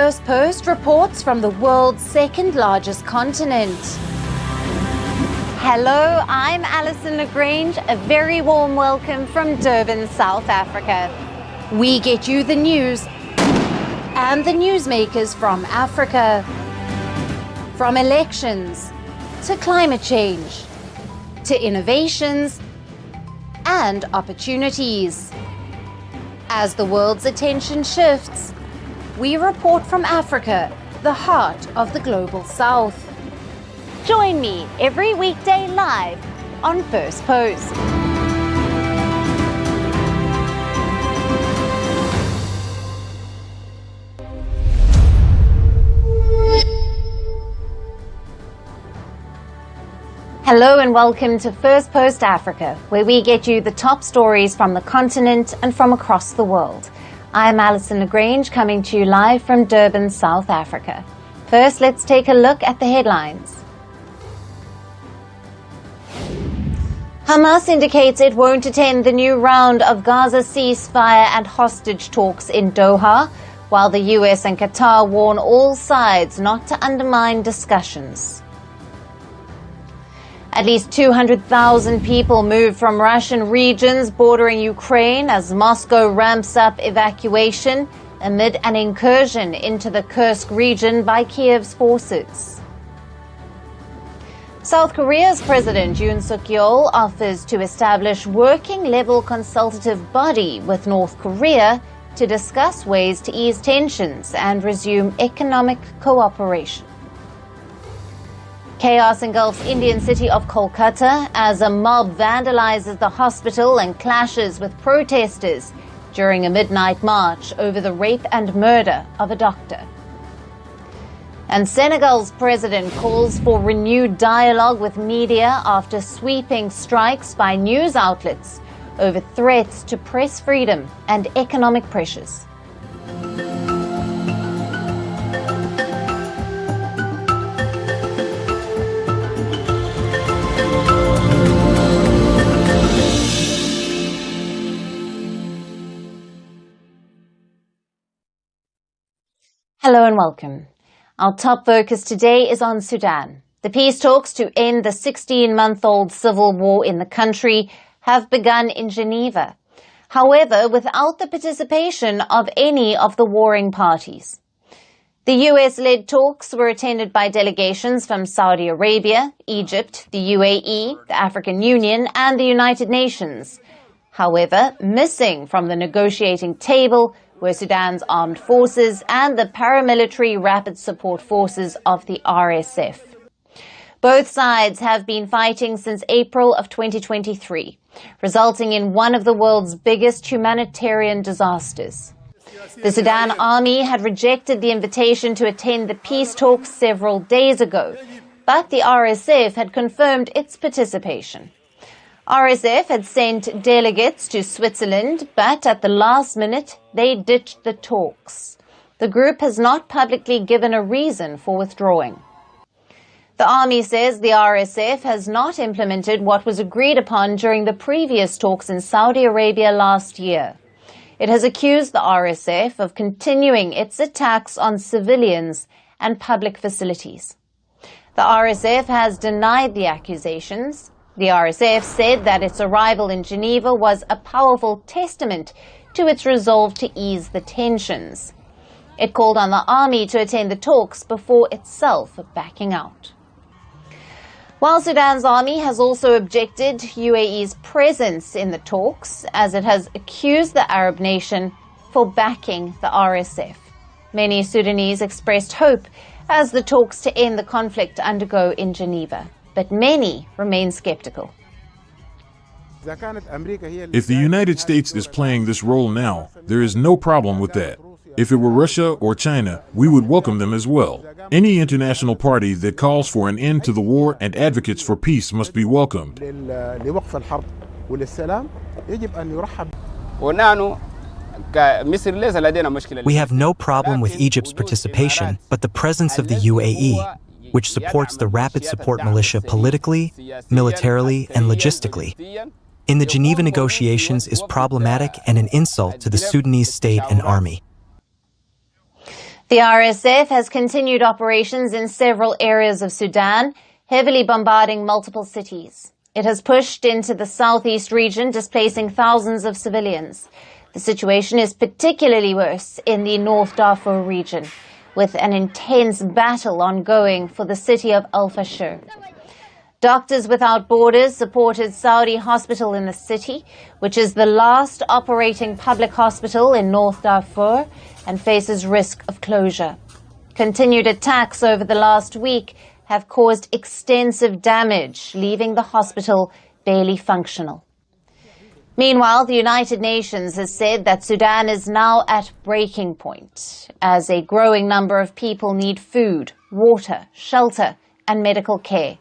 Firstpost reports from the world's second largest continent. Hello, I'm Alyson Le Grange. A very warm welcome from Durban, South Africa. We get you the news and the newsmakers from Africa. From elections to climate change to innovations and opportunities. As the world's attention shifts, we report from Africa, the heart of the global South. Join me every weekday live on Firstpost. Hello and welcome to Firstpost Africa, where we get you the top stories from the continent and from across the world. I'm Alyson Le Grange, coming to you live from Durban, South Africa. First, let's take a look at the headlines. Hamas indicates it won't attend the new round of Gaza ceasefire and hostage talks in Doha, while the US and Qatar warn all sides not to undermine discussions. At least 200,000 people moved from Russian regions bordering Ukraine as Moscow ramps up evacuation amid an incursion into the Kursk region by Kiev's forces. South Korea's President Yoon Suk-yeol offers to establish working-level consultative body with North Korea to discuss ways to ease tensions and resume economic cooperation. Chaos engulfs Indian city of Kolkata as a mob vandalizes the hospital and clashes with protesters during a midnight march over the rape and murder of a doctor. And Senegal's president calls for renewed dialogue with media after sweeping strikes by news outlets over threats to press freedom and economic pressures. Hello and welcome. Our top focus today is on Sudan. The peace talks to end the 16-month-old civil war in the country have begun in Geneva. However, without the participation of any of the warring parties. The U.S.-led talks were attended by delegations from Saudi Arabia, Egypt, the UAE, the African Union, and the United Nations. However, missing from the negotiating table were Sudan's armed forces and the paramilitary rapid support forces of the RSF. Both sides have been fighting since April of 2023, resulting in one of the world's biggest humanitarian disasters. The Sudan army had rejected the invitation to attend the peace talks several days ago, but the RSF had confirmed its participation. RSF had sent delegates to Switzerland, but at the last minute, they ditched the talks. The group has not publicly given a reason for withdrawing. The army says the RSF has not implemented what was agreed upon during the previous talks in Saudi Arabia last year. It has accused the RSF of continuing its attacks on civilians and public facilities. The RSF has denied the accusations. The RSF said that its arrival in Geneva was a powerful testament to its resolve to ease the tensions. It called on the army to attend the talks before itself backing out. While Sudan's army has also objected UAE's presence in the talks, as it has accused the Arab nation for backing the RSF. Many Sudanese expressed hope as the talks to end the conflict undergo in Geneva. But many remain skeptical. If the United States is playing this role now, there is no problem with that. If it were Russia or China, we would welcome them as well. Any international party that calls for an end to the war and advocates for peace must be welcomed. We have no problem with Egypt's participation, but the presence of the UAE, which supports the Rapid Support Militia politically, militarily, and logistically, in the Geneva negotiations is problematic and an insult to the Sudanese state and army. The RSF has continued operations in several areas of Sudan, heavily bombarding multiple cities. It has pushed into the southeast region, displacing thousands of civilians. The situation is particularly worse in the North Darfur region, with an intense battle ongoing for the city of Al-Fashir. Doctors Without Borders supported Saudi Hospital in the city, which is the last operating public hospital in North Darfur and faces risk of closure. Continued attacks over the last week have caused extensive damage, leaving the hospital barely functional. Meanwhile, the United Nations has said that Sudan is now at breaking point, as a growing number of people need food, water, shelter, and medical care.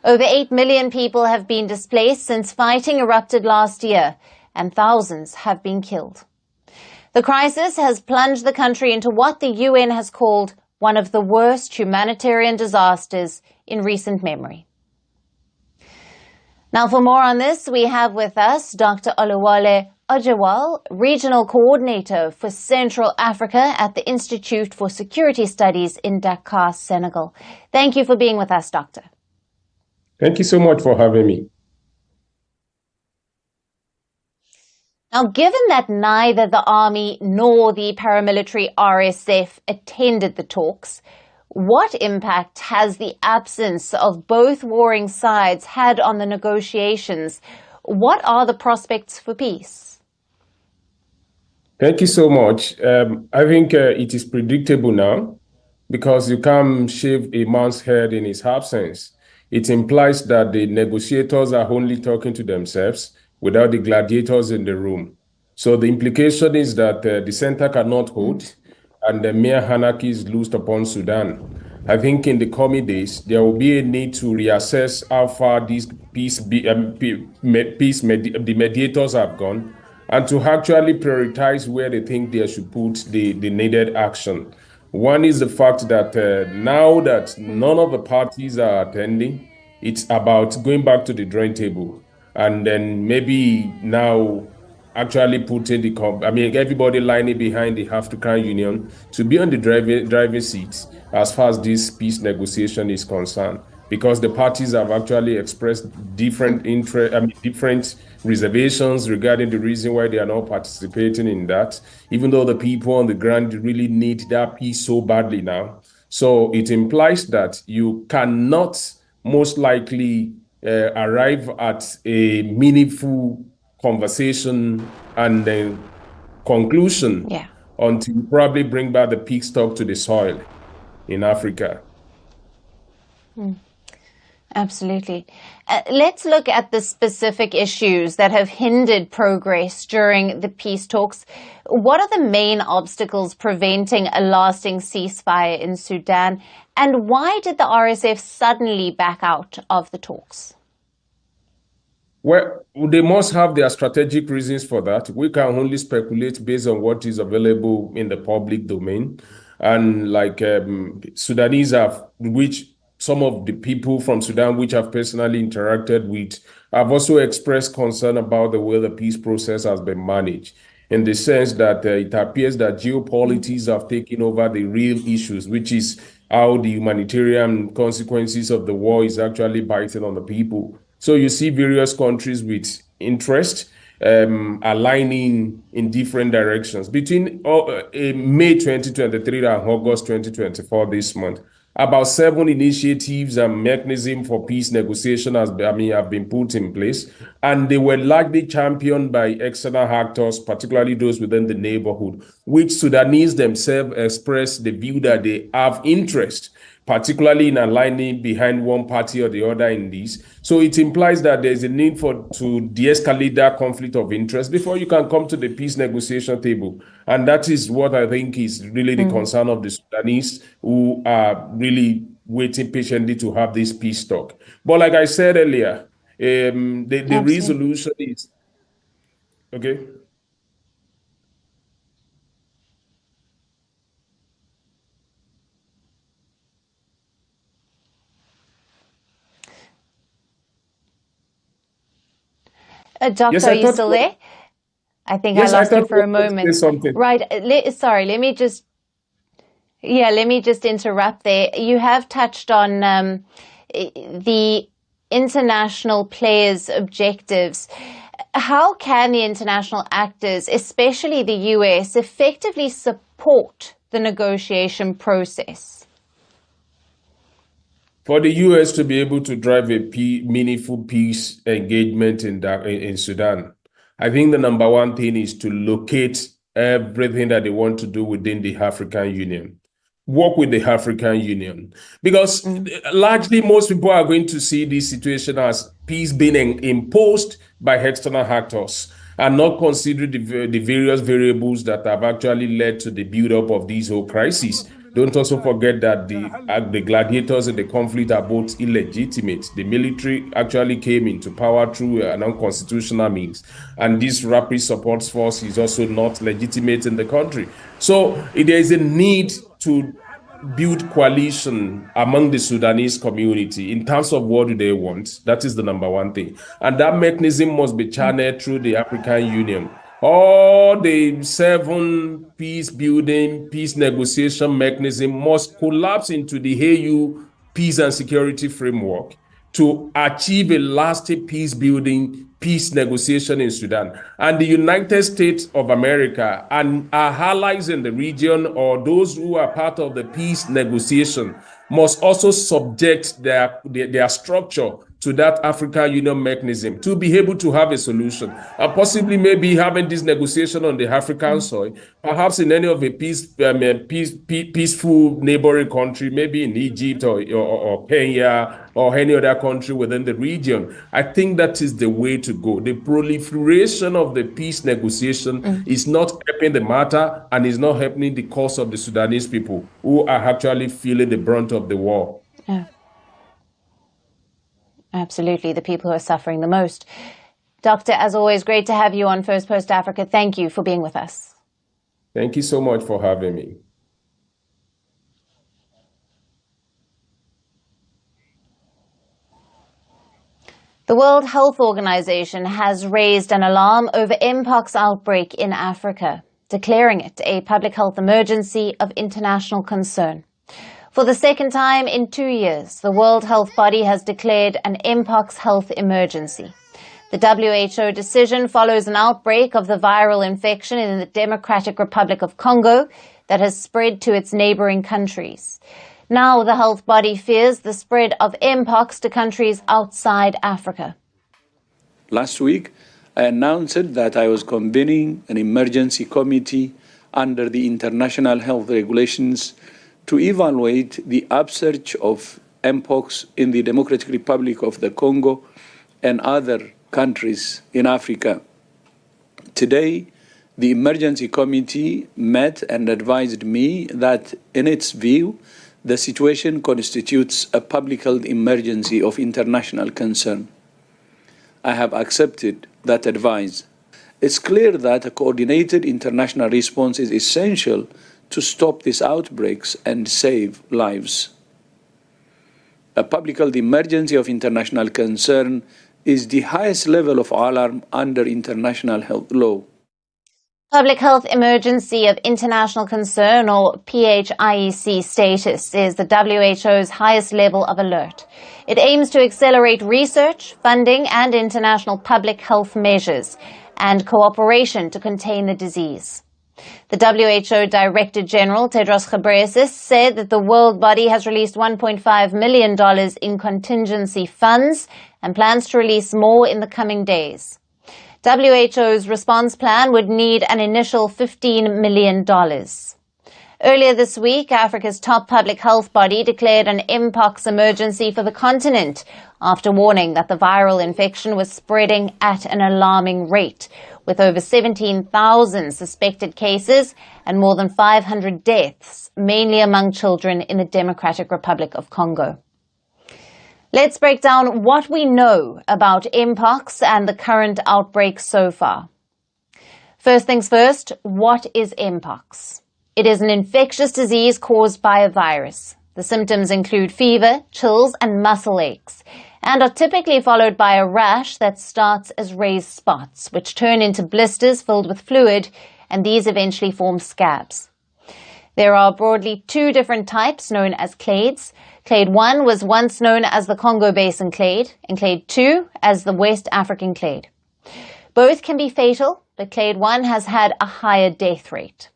Over 8 million people have been displaced since fighting erupted last year, and thousands have been killed. The crisis has plunged the country into what the UN has called one of the worst humanitarian disasters in recent memory. Now, for more on this, we have with us Dr. Aloul Le, Regional Coordinator for Central Africa at the Institute for Security Studies in Dakar, Senegal. Thank you for being with us, Doctor. Thank you so much for having me. Now, given that neither the army nor the paramilitary RSF attended the talks, what impact has the absence of both warring sides had on the negotiations? What are the prospects for peace? Thank you so much. I think it is predictable now, because you can't shave a man's head in his absence. It implies that the negotiators are only talking to themselves without the gladiators in the room. So the implication is that the center cannot hold, and the mere anarchy is loosed upon Sudan. I think in the coming days, there will be a need to reassess how far these the mediators have gone, and to actually prioritize where they think they should put the needed action. One is the fact that now that none of the parties are attending, it's about going back to the drawing table, and then maybe now actually putting everybody lining behind the African Union to be on the driving seat as far as this peace negotiation is concerned, because the parties have actually expressed different different reservations regarding the reason why they are not participating in that, even though the people on the ground really need that peace so badly now. So it implies that you cannot most likely arrive at a meaningful conversation and then conclusion until you probably bring back the pig stock to the soil in Africa. Absolutely. Let's look at the specific issues that have hindered progress during the peace talks. What are the main obstacles preventing a lasting ceasefire in Sudan? And why did the RSF suddenly back out of the talks? Well, they must have their strategic reasons for that. We can only speculate based on what is available in the public domain. And like Sudanese which some of the people from Sudan which I've personally interacted with have also expressed concern about the way the peace process has been managed, in the sense that it appears that geopolitics have taken over the real issues, which is how the humanitarian consequences of the war is actually biting on the people. So you see various countries with interest aligning in different directions. Between May 2023 and August 2024 this month, about 7 initiatives and mechanisms for peace negotiation have been put in place, and they were largely championed by external actors, particularly those within the neighborhood, which Sudanese themselves expressed the view that they have interest, particularly in aligning behind one party or the other in this. So it implies that there's a need to de-escalate that conflict of interest before you can come to the peace negotiation table. And that is what I think is really the concern of the Sudanese, who are really waiting patiently to have this peace talk. But like I said earlier, the resolution is... Okay. Doctor, Yes, are you still there? I think I lost you for a moment. Right. Sorry, let me just... Yeah, let me just interrupt there. You have touched on the international players' objectives. How can the international actors, especially the US, effectively support the negotiation process? For the U.S. to be able to drive a meaningful peace engagement in Sudan, I think the number one thing is to locate everything that they want to do within the African Union. Work with the African Union, because largely most people are going to see this situation as peace being imposed by external actors and not consider the various variables that have actually led to the buildup of these whole crises. Don't also forget that the gladiators in the conflict are both illegitimate. The military actually came into power through an unconstitutional means, and this rapid support force is also not legitimate in the country. So there is a need to build coalition among the Sudanese community in terms of what do they want. That is the number one thing. And that mechanism must be channeled through the African Union. All the 7 peace building, peace negotiation mechanism must collapse into the AU peace and security framework to achieve a lasting peace building, peace negotiation in Sudan. And the United States of America and our allies in the region, or those who are part of the peace negotiation, must also subject their structure to that African Union mechanism to be able to have a solution. And possibly maybe having this negotiation on the African soil, perhaps in any of a peaceful neighboring country, maybe in Egypt or Kenya or any other country within the region. I think that is the way to go. The proliferation of the peace negotiation is not helping the matter and is not helping the cause of the Sudanese people who are actually feeling the brunt of the war. Yeah. Absolutely, the people who are suffering the most. Doctor, as always, great to have you on Firstpost Africa. Thank you for being with us. Thank you so much for having me. The World Health Organization has raised an alarm over Mpox outbreak in Africa, declaring it a public health emergency of international concern. For the second time in 2 years, the World Health Body has declared an Mpox health emergency. The WHO decision follows an outbreak of the viral infection in the Democratic Republic of Congo that has spread to its neighboring countries. Now the health body fears the spread of Mpox to countries outside Africa. Last week, I announced that I was convening an emergency committee under the international health regulations to evaluate the upsurge of Mpox in the Democratic Republic of the Congo and other countries in Africa. Today, the emergency committee met and advised me that, in its view, the situation constitutes a public health emergency of international concern. I have accepted that advice. It's clear that a coordinated international response is essential to stop these outbreaks and save lives. A public health emergency of international concern is the highest level of alarm under international health law. Public health emergency of international concern, or PHIEC status, is the WHO's highest level of alert. It aims to accelerate research, funding, and international public health measures and cooperation to contain the disease. The WHO Director General, Tedros Ghebreyesus, said that the world body has released $1.5 million in contingency funds and plans to release more in the coming days. WHO's response plan would need an initial $15 million. Earlier this week, Africa's top public health body declared an Mpox emergency for the continent after warning that the viral infection was spreading at an alarming rate, with over 17,000 suspected cases and more than 500 deaths, mainly among children in the Democratic Republic of Congo. Let's break down what we know about Mpox and the current outbreak so far. First things first, what is Mpox? It is an infectious disease caused by a virus. The symptoms include fever, chills, and muscle aches, and are typically followed by a rash that starts as raised spots, which turn into blisters filled with fluid, and these eventually form scabs. There are broadly two different types known as clades. Clade 1 was once known as the Congo Basin clade, and Clade 2 as the West African clade. Both can be fatal, but Clade 1 has had a higher death rate.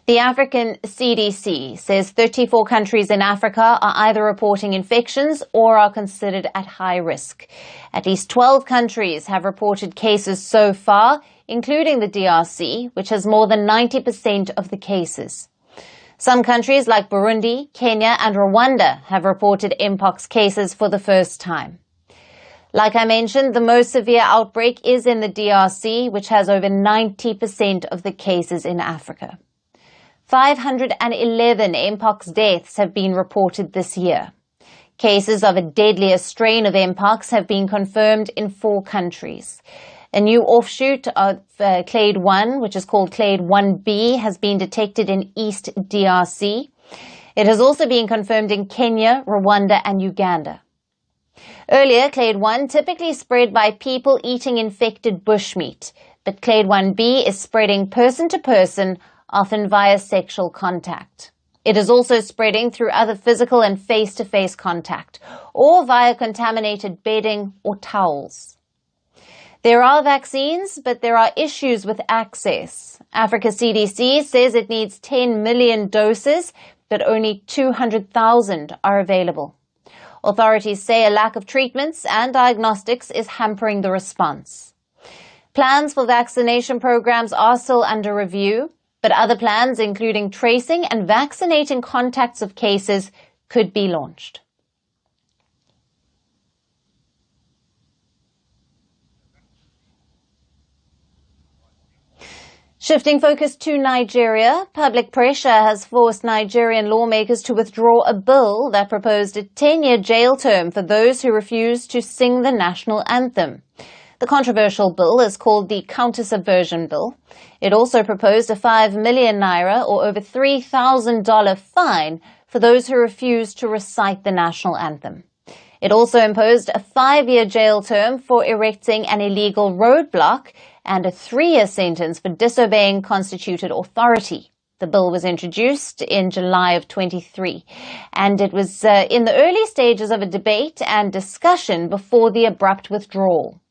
The African CDC says 34 countries in Africa are either reporting infections or are considered at high risk. At least 12 countries have reported cases so far, including the DRC, which has more than 90% of the cases. Some countries like Burundi, Kenya and Rwanda have reported Mpox cases for the first time. Like I mentioned, the most severe outbreak is in the DRC, which has over 90% of the cases in Africa. 511 Mpox deaths have been reported this year. Cases of a deadlier strain of Mpox have been confirmed in 4 countries. A new offshoot of Clade 1, which is called Clade 1b, has been detected in East DRC. It has also been confirmed in Kenya, Rwanda and Uganda. Earlier, Clade 1 typically spread by people eating infected bushmeat, but Clade 1b is spreading person to person, often via sexual contact. It is also spreading through other physical and face-to-face contact, or via contaminated bedding or towels. There are vaccines, but there are issues with access. Africa CDC says it needs 10 million doses, but only 200,000 are available. Authorities say a lack of treatments and diagnostics is hampering the response. Plans for vaccination programs are still under review, but other plans, including tracing and vaccinating contacts of cases, could be launched. Shifting focus to Nigeria, public pressure has forced Nigerian lawmakers to withdraw a bill that proposed a 10-year jail term for those who refuse to sing the national anthem. The controversial bill is called the Counter-Subversion Bill. It also proposed a 5 million naira or over $3,000 fine for those who refuse to recite the national anthem. It also imposed a 5-year jail term for erecting an illegal roadblock and a 3-year sentence for disobeying constituted authority. The bill was introduced in July of 23, and it was in the early stages of a debate and discussion before the abrupt withdrawal.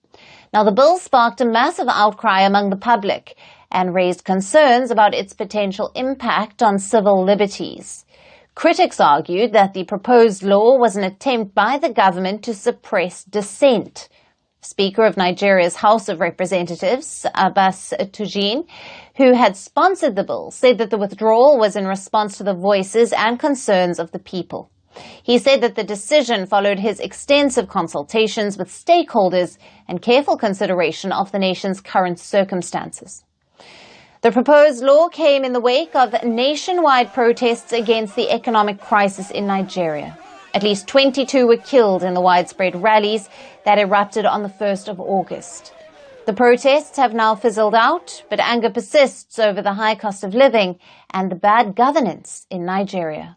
Now, the bill sparked a massive outcry among the public and raised concerns about its potential impact on civil liberties. Critics argued that the proposed law was an attempt by the government to suppress dissent. Speaker of Nigeria's House of Representatives, Abbas Tujin, who had sponsored the bill, said that the withdrawal was in response to the voices and concerns of the people. He said that the decision followed his extensive consultations with stakeholders and careful consideration of the nation's current circumstances. The proposed law came in the wake of nationwide protests against the economic crisis in Nigeria. At least 22 were killed in the widespread rallies that erupted on the 1st of August. The protests have now fizzled out, but anger persists over the high cost of living and the bad governance in Nigeria.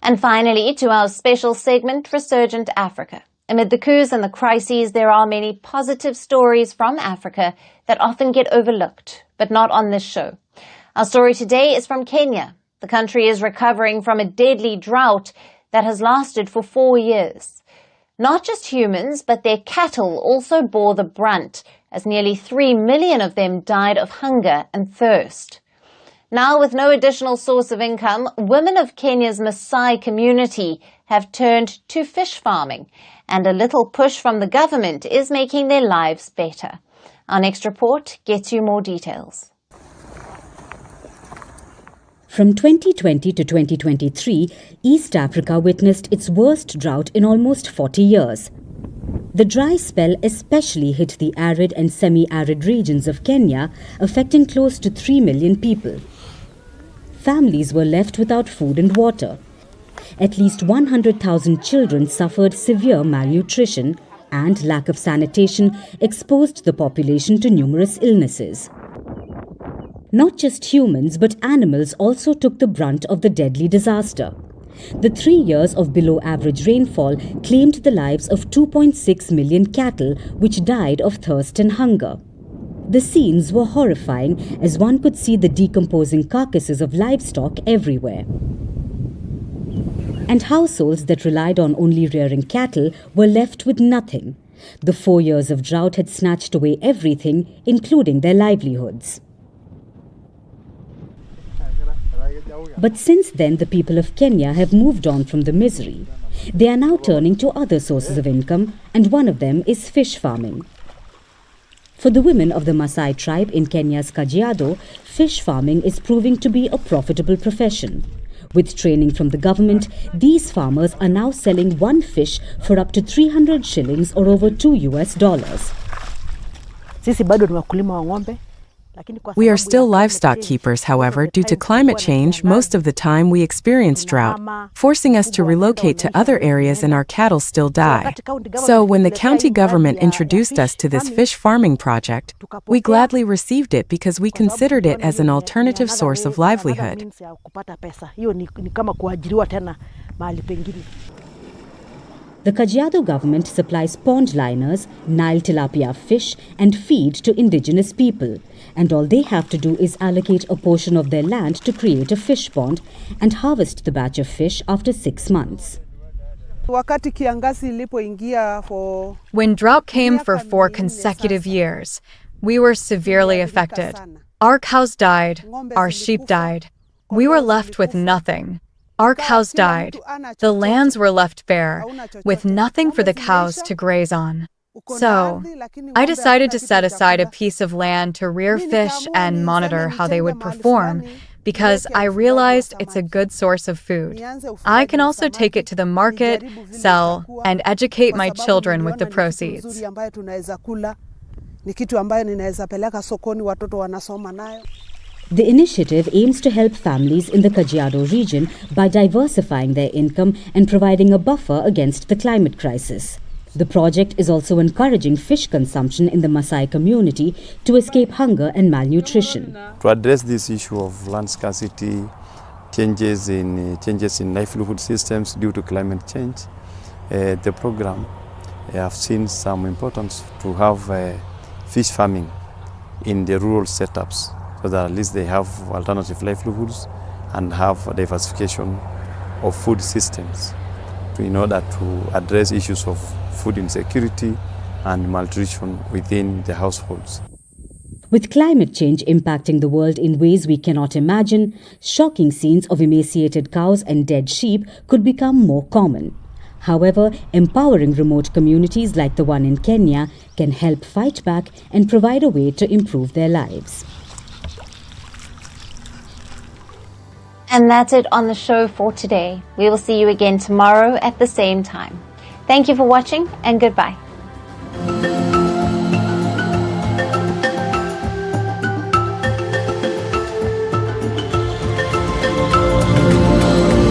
And finally, to our special segment, Resurgent Africa. Amid the coups and the crises, there are many positive stories from Africa that often get overlooked, but not on this show. Our story today is from Kenya. The country is recovering from a deadly drought that has lasted for 4 years. Not just humans, but their cattle also bore the brunt, as nearly 3 million of them died of hunger and thirst. Now, with no additional source of income, women of Kenya's Maasai community have turned to fish farming, and a little push from the government is making their lives better. Our next report gets you more details. From 2020 to 2023, East Africa witnessed its worst drought in almost 40 years. The dry spell especially hit the arid and semi-arid regions of Kenya, affecting close to 3 million people. Families were left without food and water. At least 100,000 children suffered severe malnutrition, and lack of sanitation exposed the population to numerous illnesses. Not just humans, but animals also took the brunt of the deadly disaster. The 3 years of below-average rainfall claimed the lives of 2.6 million cattle, which died of thirst and hunger. The scenes were horrifying, as one could see the decomposing carcasses of livestock everywhere. And households that relied on only rearing cattle were left with nothing. The 4 years of drought had snatched away everything, including their livelihoods. But since then, the people of Kenya have moved on from the misery. They are now turning to other sources of income, and one of them is fish farming. For the women of the Maasai tribe in Kenya's Kajiado, fish farming is proving to be a profitable profession. With training from the government, these farmers are now selling one fish for up to 300 shillings or over $2. We are still livestock keepers, however. Due to climate change, most of the time we experience drought, forcing us to relocate to other areas and our cattle still die. So when the county government introduced us to this fish farming project, we gladly received it because we considered it as an alternative source of livelihood. The Kajiado government supplies pond liners, Nile tilapia fish, and feed to indigenous people. And all they have to do is allocate a portion of their land to create a fish pond and harvest the batch of fish after 6 months. When drought came for 4 consecutive years, we were severely affected. Our cows died, our sheep died. We were left with nothing. Our cows died. The lands were left bare, with nothing for the cows to graze on. So, I decided to set aside a piece of land to rear fish and monitor how they would perform, because I realized it's a good source of food. I can also take it to the market, sell, and educate my children with the proceeds. The initiative aims to help families in the Kajiado region by diversifying their income and providing a buffer against the climate crisis. The project is also encouraging fish consumption in the Maasai community to escape hunger and malnutrition. To address this issue of land scarcity, changes in livelihood systems due to climate change, the program have seen some importance to have fish farming in the rural setups, so that at least they have alternative livelihoods and have a diversification of food systems in order to address issues of food insecurity and malnutrition within the households. With climate change impacting the world in ways we cannot imagine, shocking scenes of emaciated cows and dead sheep could become more common. However, empowering remote communities like the one in Kenya can help fight back and provide a way to improve their lives. And that's it on the show for today. We will see you again tomorrow at the same time. Thank you for watching, and goodbye.